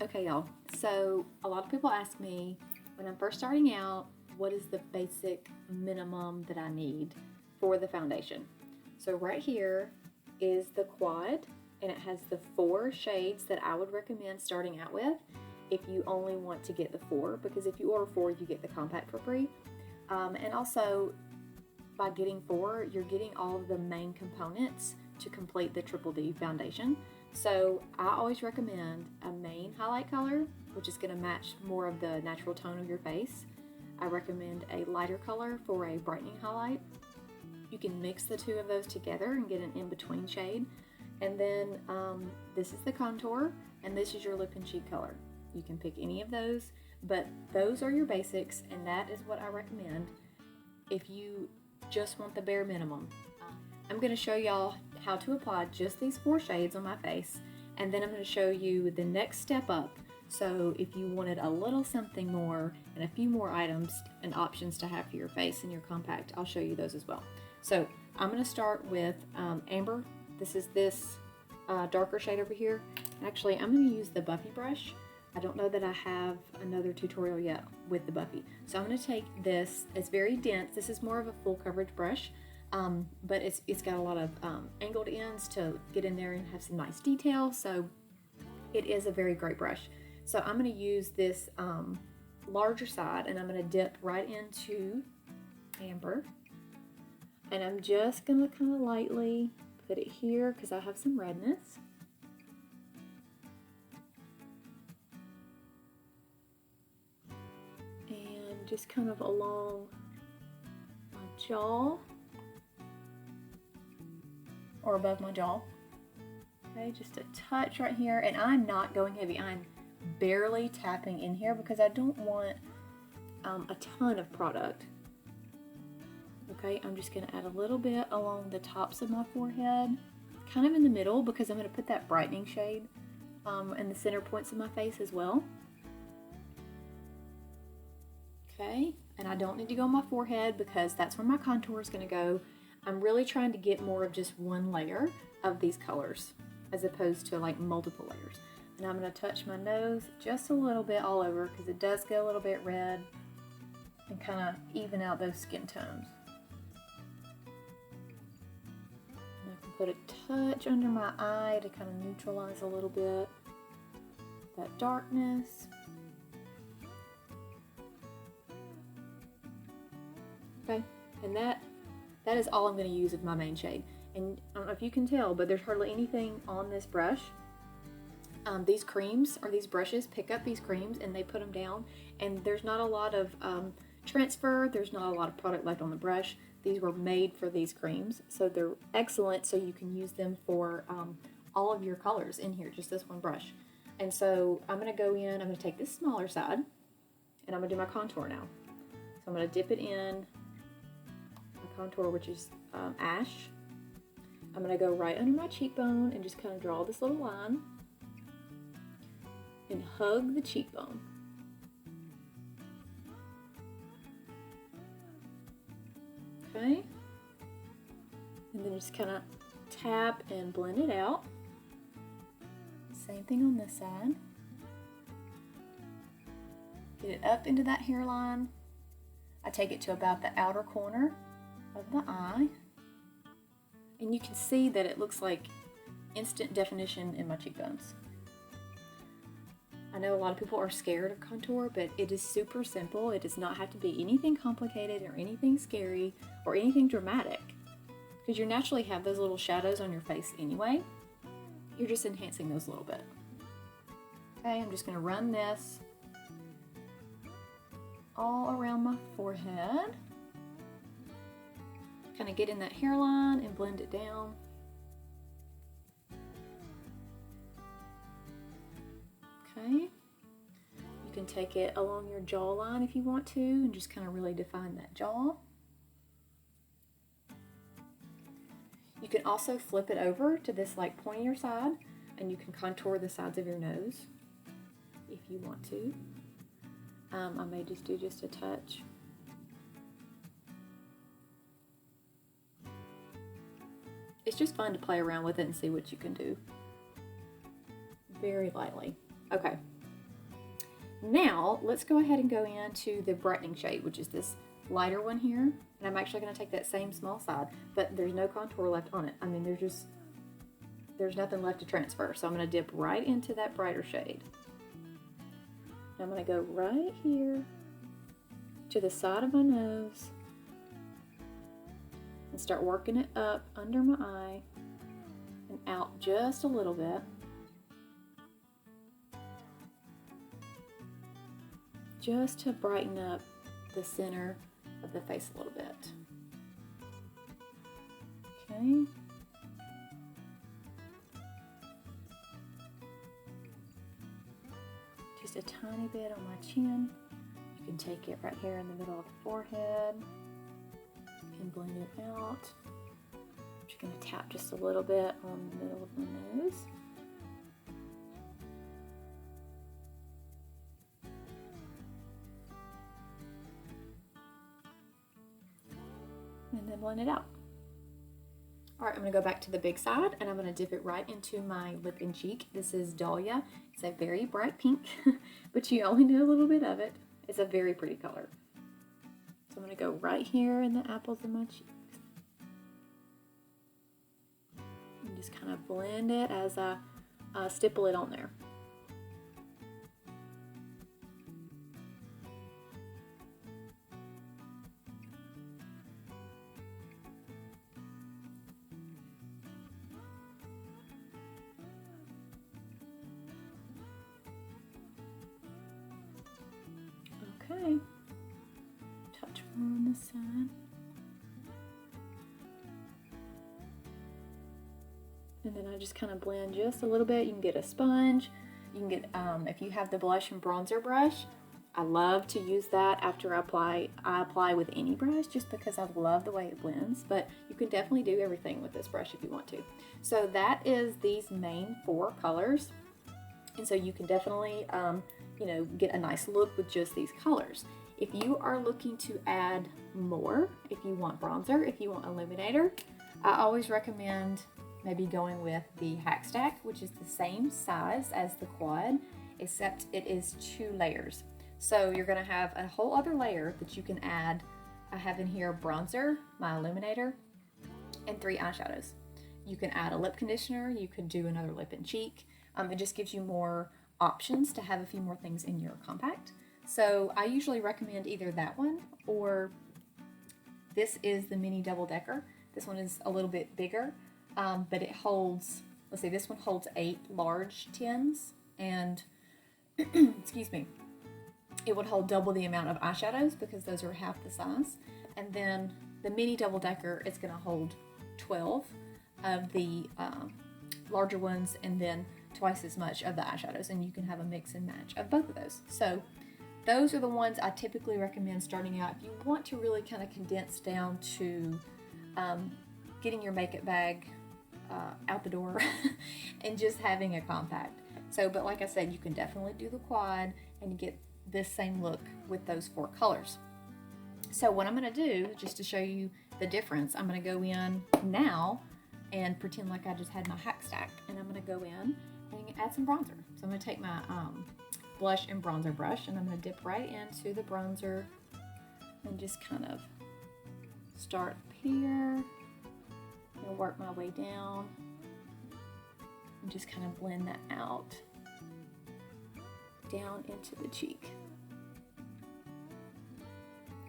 Okay, y'all. So a lot of people ask me when I'm first starting out, what is the basic minimum that I need for the foundation? So right here is the quad, and it has the 4 shades that I would recommend starting out with if you only want to get the 4, because if you order 4, you get the compact for free. And also, by getting 4, you're getting all of the main components to complete the Triple D foundation. So I always recommend a main highlight color, which is going to match more of the natural tone of your face. I recommend a lighter color for a brightening highlight. You can mix the 2 of those together and get an in-between shade. And then this is the contour, and this is your lip and cheek color. You can pick any of those, but those are your basics, and that is what I recommend if you just want the bare minimum. I'm going to show y'all how to apply just these 4 shades on my face, and then I'm going to show you the next step up. So if you wanted a little something more and a few more items and options to have for your face and your compact, I'll show you those as well. So I'm going to start with Amber. This is this darker shade over here. Actually, I'm going to use the Buffy brush. I don't know that I have another tutorial yet with the Buffy. So I'm going to take this. It's very dense. This is more of a full coverage brush, but it's got a lot of angled ends to get in there and have some nice detail. So it is a very great brush. So I'm going to use this larger side, and I'm going to dip right into Amber. And I'm just going to kind of lightly put it here because I have some redness. And just kind of along my jaw, or above my jaw. Okay, just a touch right here. And I'm not going heavy. I'm barely tapping in here because I don't want a ton of product. Okay, I'm just going to add a little bit along the tops of my forehead, kind of in the middle, because I'm going to put that brightening shade in the center points of my face as well. Okay, and I don't need to go on my forehead because that's where my contour is going to go. I'm really trying to get more of just one layer of these colors as opposed to like multiple layers. And I'm going to touch my nose just a little bit all over because it does go a little bit red, and kind of even out those skin tones. And I can put a touch under my eye to kind of neutralize a little bit that darkness. Okay, and that is all I'm going to use of my main shade. And I don't know if you can tell, but there's hardly anything on this brush. These creams, or these brushes, pick up these creams and they put them down, and there's not a lot of transfer, there's not a lot of product left on the brush. These were made for these creams, so they're excellent, so you can use them for all of your colors in here, just this one brush. And so I'm going to go in, I'm going to take this smaller side, and I'm going to do my contour now. So I'm going to dip it in my contour, which is ash. I'm going to go right under my cheekbone and just kind of draw this little line and hug the cheekbone. Okay, and then just kind of tap and blend it out. Same thing on this side. Get it up into that hairline. I take it to about the outer corner of the eye, and you can see that it looks like instant definition in my cheekbones. I know a lot of people are scared of contour, but it is super simple. It does not have to be anything complicated or anything scary or anything dramatic, because you naturally have those little shadows on your face anyway. You're just enhancing those a little bit. Okay, I'm just going to run this all around my forehead. Kind of get in that hairline and blend it down. Okay, you can take it along your jawline if you want to and just kind of really define that jaw. You can also flip it over to this like pointier side, and you can contour the sides of your nose if you want to. I may just do just a touch. It's just fun to play around with it and see what you can do. Very lightly. Okay, Now, let's go ahead and go into the brightening shade, which is this lighter one here. And I'm actually going to take that same small side, but there's no contour left on it. I mean, there's nothing left to transfer. So I'm going to dip right into that brighter shade. I'm going to go right here to the side of my nose and start working it up under my eye and out just a little bit. Just to brighten up the center of the face a little bit. Okay. Just a tiny bit on my chin. You can take it right here in the middle of the forehead and blend it out. I'm just going to tap just a little bit on the middle of my nose. And then blend it out. All right, I'm gonna go back to the big side and I'm gonna dip it right into my lip and cheek. This is Dahlia. It's a very bright pink, but you only need a little bit of it. It's a very pretty color. So I'm gonna go right here in the apples of my cheeks. And just kind of blend it as I stipple it on there. Okay, touch more on this side. And then I just kind of blend just a little bit. You can get a sponge. You can get, if you have the blush and bronzer brush, I love to use that after I apply with any brush just because I love the way it blends, but you can definitely do everything with this brush if you want to. So that is these main 4 colors. And so you can definitely, you know, get a nice look with just these colors. If you are looking to add more, if you want bronzer, if you want illuminator, I always recommend maybe going with the Hack Stack, which is the same size as the quad, except it is 2 layers. So you're gonna have a whole other layer that you can add. I have in here bronzer, my illuminator, and 3 eyeshadows. You can add a lip conditioner, you can do another lip and cheek. It just gives you more options to have a few more things in your compact. So I usually recommend either that one or this is the mini double decker. This one is a little bit bigger, but it holds, let's see, this one holds 8 large tins and, excuse me, it would hold double the amount of eyeshadows because those are half the size. And then the mini double decker is gonna hold 12 of the larger ones and then twice as much of the eyeshadows, and you can have a mix and match of both of those. So those are the ones I typically recommend starting out if you want to really kind of condense down to getting your makeup bag out the door and just having a compact. So, but like I said, you can definitely do the quad and get this same look with those 4 colors. So what I'm going to do, just to show you the difference, I'm going to go in now and pretend like I just had my Hack Stack, and I'm going to go in and add some bronzer. So I'm going to take my blush and bronzer brush, and I'm going to dip right into the bronzer and just kind of start here and work my way down and just kind of blend that out down into the cheek.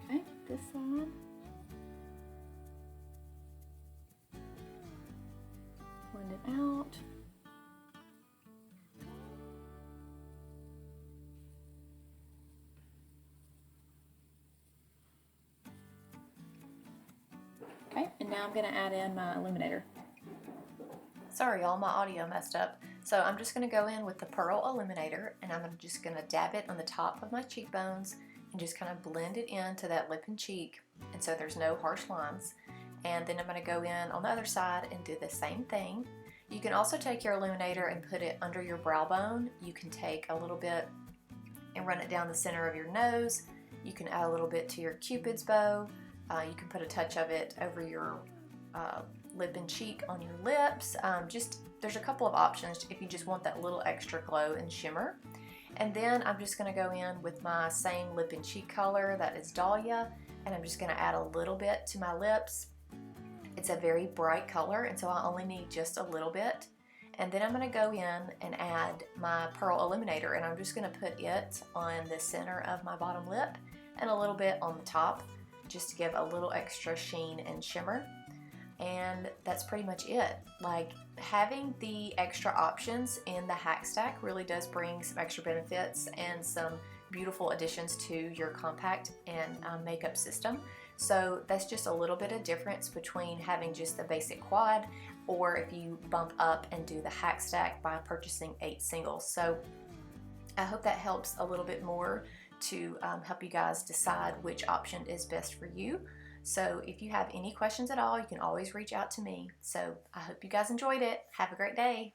Okay, this side. Blend it out. Okay, and now I'm going to add in my illuminator. Sorry y'all, my audio messed up. So I'm just going to go in with the Pearl Illuminator, and I'm just going to dab it on the top of my cheekbones and just kind of blend it into that lip and cheek, and so there's no harsh lines. And then I'm going to go in on the other side and do the same thing. You can also take your illuminator and put it under your brow bone. You can take a little bit and run it down the center of your nose. You can add a little bit to your Cupid's bow. You can put a touch of it over your lip and cheek on your lips. There's a couple of options if you just want that little extra glow and shimmer. And then I'm just going to go in with my same lip and cheek color, that is Dahlia, and I'm just going to add a little bit to my lips. It's a very bright color, and so I only need just a little bit. And then I'm going to go in and add my Pearl Illuminator, and I'm just going to put it on the center of my bottom lip and a little bit on the top, just to give a little extra sheen and shimmer. And that's pretty much it. Like, having the extra options in the hack stack really does bring some extra benefits and some beautiful additions to your compact and makeup system. So that's just a little bit of difference between having just the basic quad, or if you bump up and do the hack stack by purchasing 8 singles. So I hope that helps a little bit more to help you guys decide which option is best for you. So if you have any questions at all, you can always reach out to me. So I hope you guys enjoyed it. Have a great day.